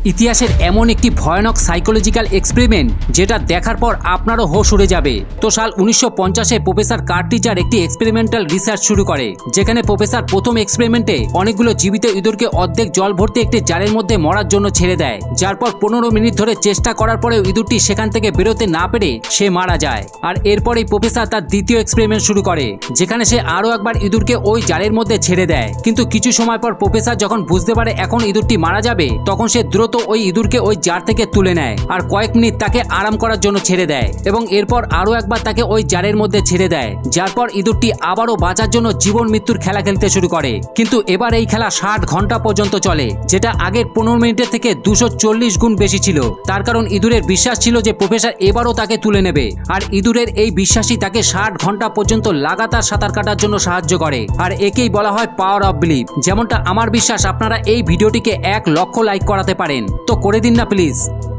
ইতিহাসের এমন একটি ভয়ানক সাইকোলজিক্যাল এক্সপেরিমেন্ট যেটা দেখার পর আপনারও হোশ উড়ে যাবে। তো সাল 1950-এ প্রফেসর কার্টিচার একটি এক্সপেরিমেন্টাল রিসার্চ শুরু করে, যেখানে প্রফেসর প্রথম এক্সপেরিমেন্টে অনেকগুলো জীবিত ইঁদুরকে অর্ধেক জল ভর্তি একটি জারের মধ্যে মরার জন্য ছেড়ে দেয়, যার পর 15 মিনিট ধরে চেষ্টা করার পরেও ইঁদুরটি সেখান থেকে বেরোতে না পেরে সে মারা যায়। আর এরপরেই প্রফেসর তার দ্বিতীয় এক্সপেরিমেন্ট শুরু করে, যেখানে সে আরও একবার ইঁদুরকে ওই জারের মধ্যে ছেড়ে দেয়। কিন্তু কিছু সময় পর প্রফেসর যখন বুঝতে পারে এখন ইঁদুরটি মারা যাবে, তখন সে দ্রুত ওই ইঁদুরকে ওই জার থেকে তুলে নেয় আর কয়েক মিনিট তাকে আরাম করার জন্য ছেড়ে দেয়, এবং এরপর আরও একবার তাকে ওই জারের মধ্যে ছেড়ে দেয়, যার পর ইঁদুরটি আবারও বাঁচার জন্য জীবন মৃত্যুর খেলা খেলতে শুরু করে। কিন্তু এবার এই খেলা 60 ঘন্টা পর্যন্ত চলে, যেটা আগের 15 মিনিটের থেকে 240 গুণ বেশি ছিল। তার কারণ ইঁদুরের বিশ্বাস ছিল যে প্রফেসর এবারও তাকে তুলে নেবে, আর ইঁদুরের এই বিশ্বাসই তাকে 60 ঘন্টা পর্যন্ত লাগাতার সাঁতার কাটার জন্য সাহায্য করে। আর একেই বলা হয় পাওয়ার অফ বিলিভ। যেমনটা আমার বিশ্বাস আপনারা এই ভিডিওটিকে 1 লক্ষ লাইক করাতে পারেন, তো করে দিন না প্লিজ।